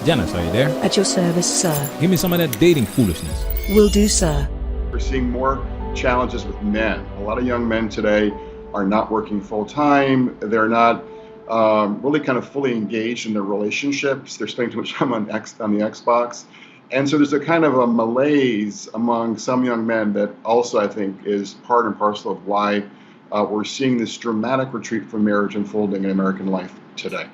Janice, are you there? At your service, sir. Give me some of that dating foolishness. Will do, sir. We're seeing more challenges with men. A lot of young men today are not working full time. They're not really kind of fully engaged in their relationships. They're spending too much time on the Xbox. And so there's a kind of a malaise among some young men that also, I think, is part and parcel of why we're seeing this dramatic retreat from marriage unfolding in American life today.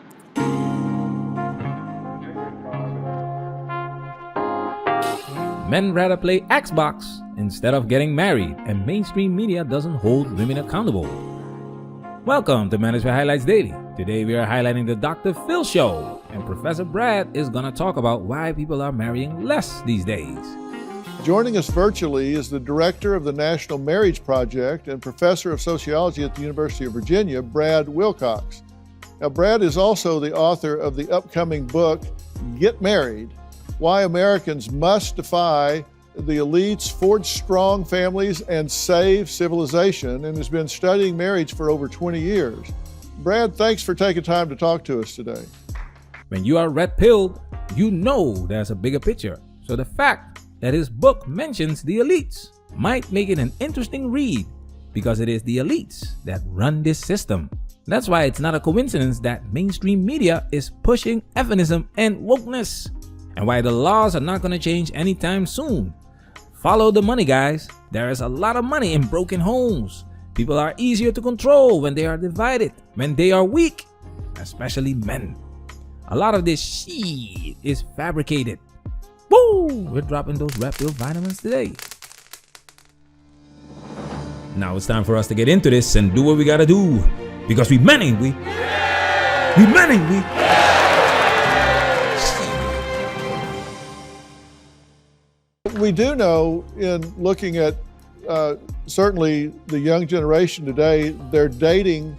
Men rather play Xbox instead of getting married, and mainstream media doesn't hold women accountable. Welcome to Management Highlights Daily. Today we are highlighting the Dr. Phil Show, and Professor Brad is going to talk about why people are marrying less these days. Joining us virtually is the director of the National Marriage Project and professor of sociology at the University of Virginia, Brad Wilcox. Now, Brad is also the author of the upcoming book, Get Married: Why Americans Must Defy the Elites, Forge Strong Families, and Save Civilization, and has been studying marriage for over 20 years. Brad, thanks for taking time to talk to us today. When you are red-pilled, you know there's a bigger picture. So the fact that his book mentions the elites might make it an interesting read, because it is the elites that run this system. That's why it's not a coincidence that mainstream media is pushing feminism and wokeness, and why the laws are not going to change anytime soon. Follow the money, guys. There is a lot of money in broken homes. People are easier to control when they are divided, when they are weak, especially men. A lot of this shit is fabricated. Woo! We're dropping those red pill vitamins today. Now it's time for us to get into this and do what we gotta do. Because we men. We do know, in looking at certainly the young generation today, they're dating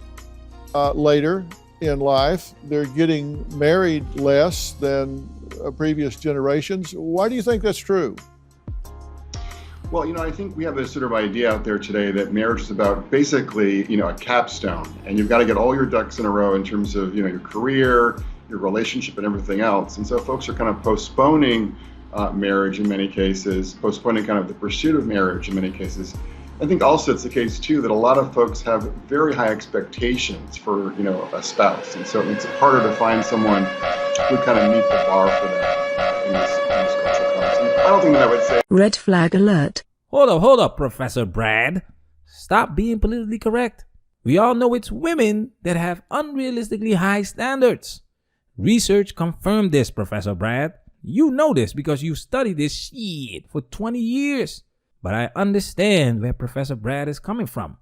later in life. They're getting married less than previous generations. Why do you think that's true? Well, I think we have this sort of idea out there today that marriage is about basically, a capstone, and you've got to get all your ducks in a row in terms of, your career, your relationship, and everything else. And so folks are kind of postponing marriage in many cases, postponing kind of the pursuit of marriage in many cases. I think also it's the case too that a lot of folks have very high expectations for a spouse, and so it makes it harder to find someone who kind of meet the bar for that in this cultural context. And the final thing that I would say. Red flag alert. Hold up, Professor Brad. Stop being politically correct. We all know it's women that have unrealistically high standards. Research confirmed this, Professor Brad. You know this because you studied this shit for 20 years. But I understand where Professor Brad is coming from.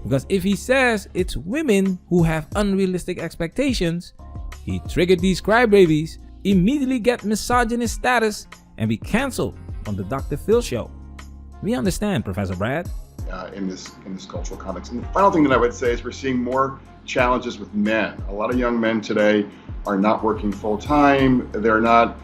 Because if he says it's women who have unrealistic expectations, he triggered these crybabies, immediately get misogynist status, and be canceled on the Dr. Phil Show. We understand, Professor Brad. In this cultural context. And the final thing that I would say is we're seeing more challenges with men. A lot of young men today are not working full time. They're not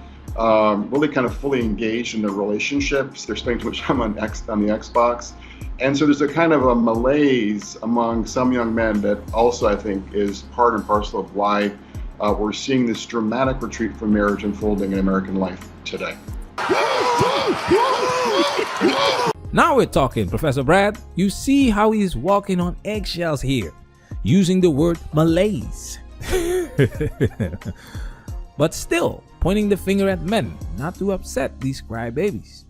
really kind of fully engaged in their relationships. They're spending too much time on the Xbox. And so there's a kind of a malaise among some young men that also, I think, is part and parcel of why we're seeing this dramatic retreat from marriage unfolding in American life today. Now we're talking, Professor Brad. You see how he's walking on eggshells here, using the word malaise. But still pointing the finger at men, not to upset these crybabies.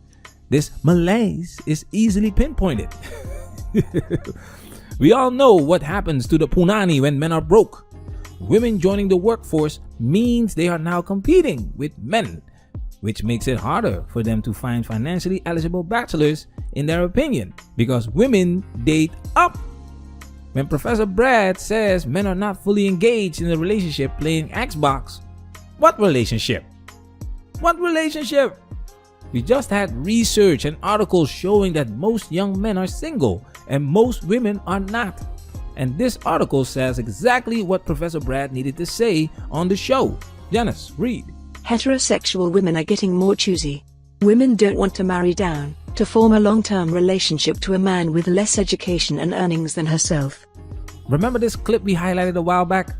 This malaise is easily pinpointed. We all know what happens to the punani when men are broke. Women joining the workforce means they are now competing with men, which makes it harder for them to find financially eligible bachelors, in their opinion, because women date up. When Professor Brad says men are not fully engaged in a relationship playing Xbox, what relationship? What relationship? We just had research and articles showing that most young men are single and most women are not. And this article says exactly what Professor Brad needed to say on the show. Janice, read. Heterosexual women are getting more choosy. Women don't want to marry down to form a long-term relationship to a man with less education and earnings than herself. Remember this clip we highlighted a while back?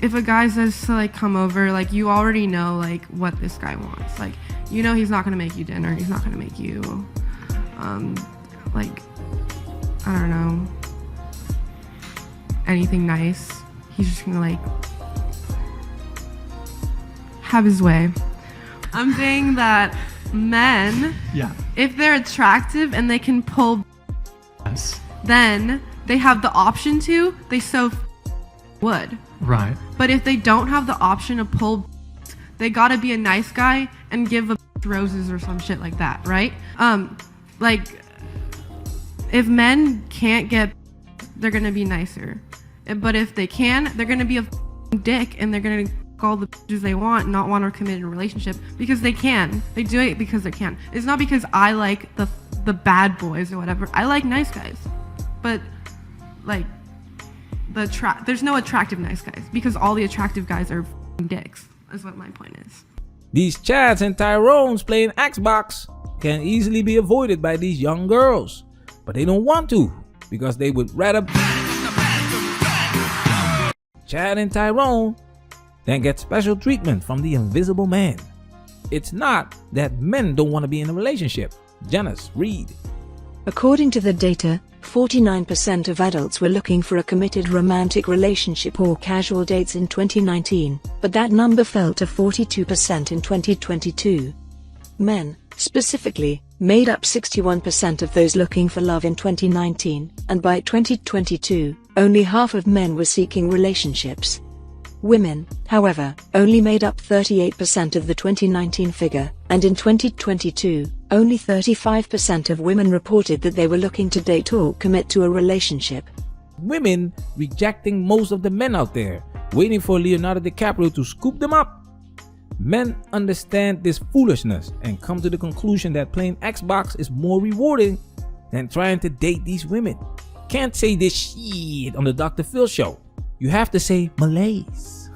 if a guy says to like come over, like you already know like what this guy wants. Like, you know, he's not gonna make you dinner. He's not gonna make you, like, I don't know, anything nice. He's just gonna like have his way. I'm saying that men, if they're attractive and they can pull, then they have the option to, they so would. Right. But if they don't have the option to pull, they gotta be a nice guy and give a roses or some shit like that, right? Like, if men can't get, they're gonna be nicer. But if they can, they're gonna be a dick and they're gonna all the bitches they want, not want a committed relationship because they can. They do it because they can. It's not because I like the bad boys or whatever. I like nice guys, but like there's no attractive nice guys because all the attractive guys are dicks. Is what my point is. These Chads and Tyrones playing Xbox can easily be avoided by these young girls, but they don't want to because they would rather Chad and Tyrone then get special treatment from the invisible man. It's not that men don't want to be in a relationship. Janice, read. According to the data, 49% of adults were looking for a committed romantic relationship or casual dates in 2019, but that number fell to 42% in 2022. Men, specifically, made up 61% of those looking for love in 2019, and by 2022, only half of men were seeking relationships. Women, however, only made up 38% of the 2019 figure, and in 2022, only 35% of women reported that they were looking to date or commit to a relationship. Women rejecting most of the men out there, waiting for Leonardo DiCaprio to scoop them up. Men understand this foolishness and come to the conclusion that playing Xbox is more rewarding than trying to date these women. Can't say this shit on the Dr. Phil show. You have to say malaise.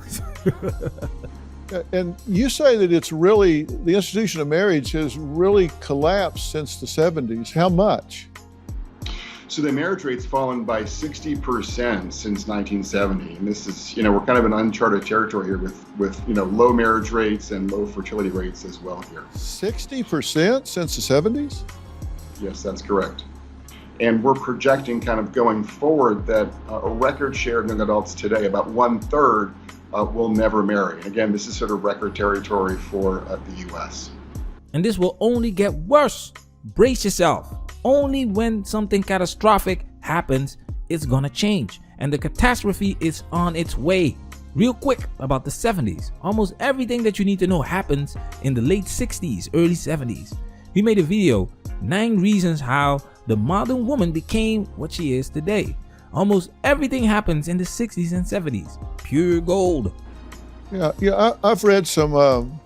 And you say that it's really, the institution of marriage has really collapsed since the 70s. How much? So the marriage rate's fallen by 60% since 1970. And this is, we're kind of in uncharted territory here with low marriage rates and low fertility rates as well here. 60% since the 70s? Yes, that's correct. And we're projecting kind of going forward that a record share of young adults today, about 1/3, will never marry. And again, this is sort of record territory for the U.S. And this will only get worse. Brace yourself. Only when something catastrophic happens, it's gonna change. And the catastrophe is on its way. Real quick about the 70s. Almost everything that you need to know happens in the late 60s, early 70s. We made a video, 9 reasons how the modern woman became what she is today. Almost everything happens in the 60s and 70s. Pure gold. Yeah. I've read some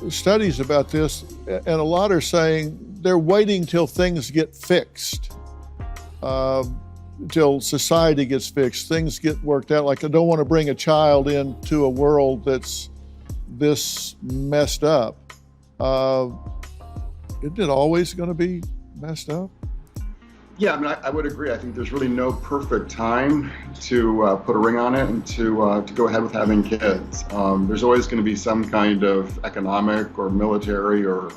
studies about this, and a lot are saying they're waiting till things get fixed, till society gets fixed, things get worked out. Like, I don't want to bring a child into a world that's this messed up. Isn't it always going to be messed up? Yeah, I mean, I would agree. I think there's really no perfect time to put a ring on it and to go ahead with having kids. There's always going to be some kind of economic or military or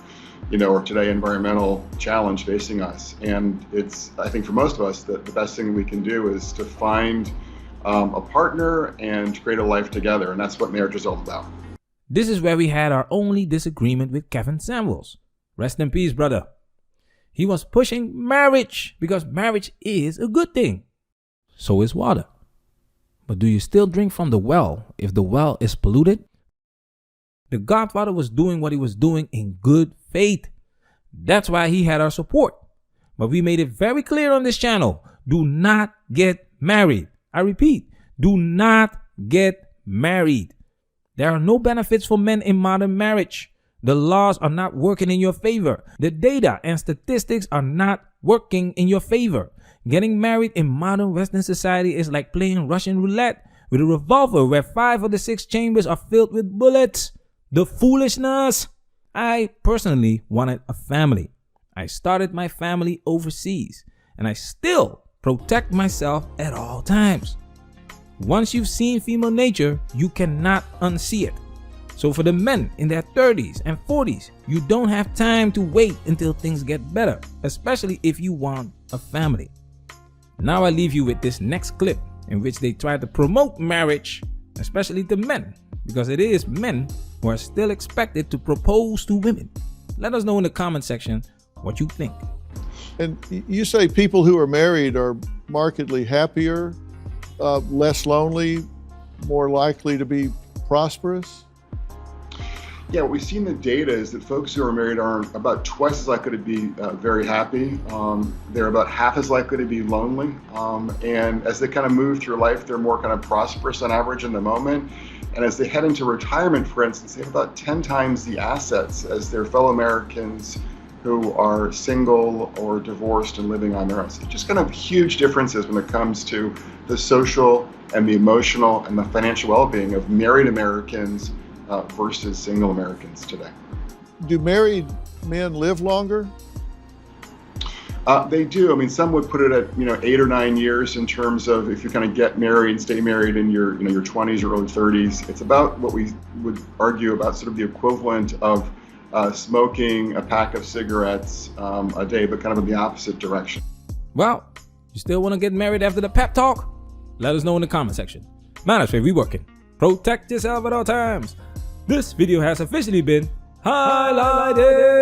today environmental challenge facing us. And it's, I think for most of us, that the best thing we can do is to find a partner and create a life together. And that's what marriage is all about. This is where we had our only disagreement with Kevin Samuels. Rest in peace, brother. He was pushing marriage because marriage is a good thing. So is water. But do you still drink from the well if the well is polluted? The Godfather was doing what he was doing in good faith. That's why he had our support. But we made it very clear on this channel. Do not get married. I repeat, do not get married. There are no benefits for men in modern marriage. The laws are not working in your favor. The data and statistics are not working in your favor. Getting married in modern Western society is like playing Russian roulette with a revolver where 5 of the 6 chambers are filled with bullets. The foolishness. I personally wanted a family. I started my family overseas, and I still protect myself at all times. Once you've seen female nature, you cannot unsee it. So for the men in their 30s and 40s, you don't have time to wait until things get better, especially if you want a family. Now I leave you with this next clip in which they try to promote marriage, especially to men, because it is men who are still expected to propose to women. Let us know in the comment section what you think. And you say people who are married are markedly happier, less lonely, more likely to be prosperous? Yeah, what we see in the data is that folks who are married are about twice as likely to be very happy. They're about half as likely to be lonely. And as they kind of move through life, they're more kind of prosperous on average in the moment. And as they head into retirement, for instance, they have about 10 times the assets as their fellow Americans who are single or divorced and living on their own. So just kind of huge differences when it comes to the social and the emotional and the financial well-being of married Americans versus single Americans today. Do married men live longer? They do. I mean, some would put it at 8 or 9 years in terms of if you kind of get married and stay married in your your 20s or early 30s. It's about what we would argue about sort of the equivalent of smoking a pack of cigarettes a day, but kind of in the opposite direction. Well, you still want to get married after the pep talk? Let us know in the comment section. Manosphere, we working. Protect yourself at all times. This video has officially been highlighted.